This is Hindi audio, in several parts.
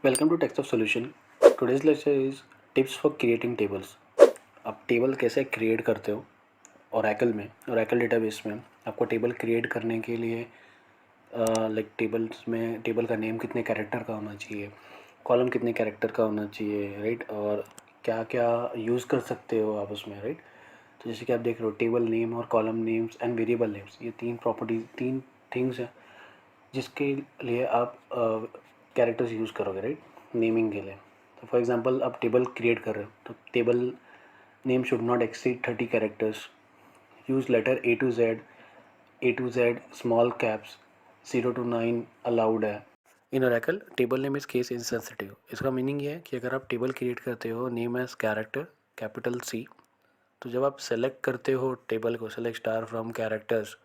Welcome to text of solution. Today's lecture is tips for creating tables. आप टेबल कैसे क्रिएट करते हो ओरेकल में, ओरेकल डेटाबेस में। आपको टेबल क्रिएट करने के लिए लाइक टेबल्स में टेबल का नेम कितने कैरेक्टर का होना चाहिए, कॉलम कितने कैरेक्टर का होना चाहिए, राइट, और क्या क्या यूज़ कर सकते हो आप उसमें, राइट। तो जैसे कि आप देख रहे हो टेबल नेम और column names and variable names, ये तीन थिंग्स हैं जिसके लिए आप कैरेक्टर्स यूज़ करोगे, राइट, नेमिंग के लिए। तो फॉर एग्जांपल आप टेबल क्रिएट कर रहे हो तो table name should not exceed 30 characters. Use letter A to Z small caps 0 to 9 allowed है। In Oracle table name is case insensitive. इसका मीनिंग ये है कि अगर आप टेबल क्रिएट करते हो name as character capital C, तो जब आप सेलेक्ट करते हो टेबल को, सेलेक्ट स्टार फ्रॉम कैरेक्टर्स,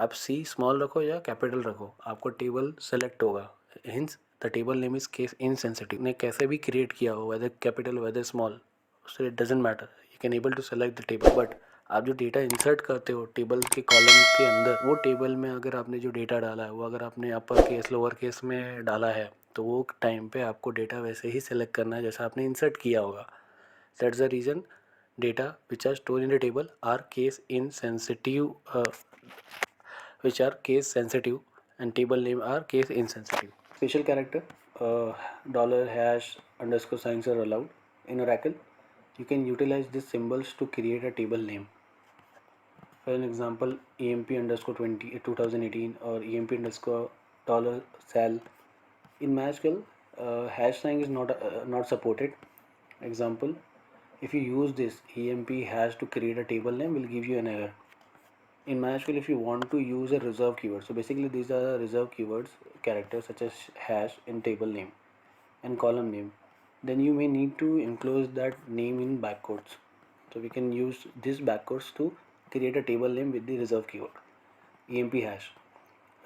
आप सी स्मॉल रखो या कैपिटल रखो, आपको टेबल सेलेक्ट होगा। Hence the table name is case insensitive. ने कैसे भी क्रिएट किया हो, वेदर कैपिटल वेदर स्मॉल, उससे it doesn't matter, you can able to select the table. But आप जो डेटा इंसर्ट करते हो टेबल के कॉलम के अंदर, वो टेबल में अगर आपने जो डेटा डाला है वो अगर आपने अपर केस लोअर केस में डाला है, तो वो टाइम पे आपको डेटा वैसे ही सेलेक्ट करना है जैसा आपने इंसर्ट किया होगा। That's the reason data which are stored in the table are case insensitive, which are case sensitive, and table name are case insensitive. Special character, dollar hash underscore signs are allowed. In Oracle you can utilize these symbols to create a table name. For an example, emp underscore 2018 or emp underscore dollar sal. In MySQL, hash sign is not supported. Example, if you use this emp hash to create a table name, will give you an error. In MySQL, if you want to use a reserve keyword, so basically these are reserve keywords, characters such as hash in table name and column name, then you may need to enclose that name in backquotes. So we can use this backquotes to create a table name with the reserve keyword emp hash.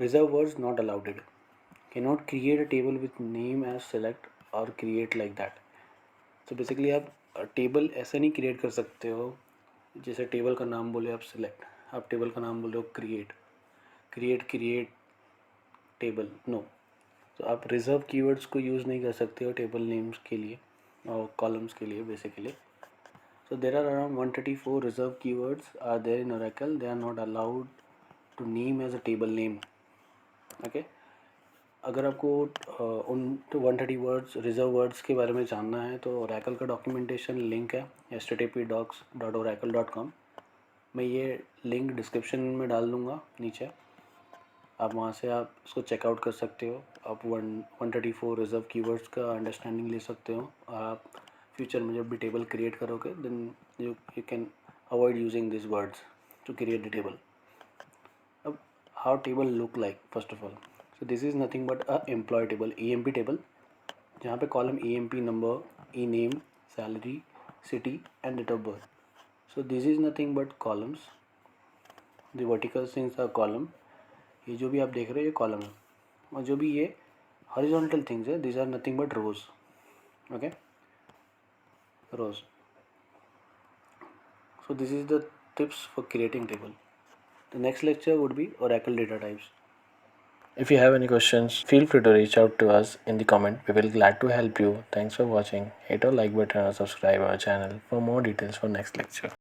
Reserve words not allowed. Cannot create a table with name as select or create like that. So basically आप टेबल ऐसे नहीं क्रिएट कर सकते हो जैसे टेबल का नाम बोले आप सिलेक्ट, आप टेबल का नाम बोले हो क्रिएट, क्रिएट टेबल, नो। तो आप रिजर्व कीवर्ड्स को यूज़ नहीं कर सकते हो टेबल नेम्स के लिए और कॉलम्स के लिए basically. So there are around 134 reserved keywords are there in Oracle. They are not allowed to name as a table name. Okay. अगर आपको उन 130 वर्ड्स रिजर्व वर्ड्स के बारे में जानना है तो ओरेकल का डॉक्यूमेंटेशन लिंक है http://docs.oracle.com। मैं ये लिंक डिस्क्रिप्शन में डाल दूँगा नीचे, आप वहाँ से आप उसको चेकआउट कर सकते हो। आप 134 रिजर्व कीवर्ड्स का अंडरस्टैंडिंग ले सकते हो। आप फ्यूचर में जब भी टेबल क्रिएट करोगे then you can avoid using this words to create the table. अब how table look like, first of all, so this is nothing but a employee table, EMP table, जहाँ पे column EMP number, E name, salary, city and date of birth. So this is nothing but columns. The vertical things are column. ये जो भी आप देख रहे हो ये कॉलम है, और जो भी ये हॉरिजॉन्टल थिंग्स है this are nothing but rows. Okay, rows. So this is the tips for creating table. The next lecture would be Oracle data types. If you have any questions, feel free to reach out to us in the comment. We will glad to help you. Thanks for watching. Hit or like button or subscribe our channel for more details for next lecture.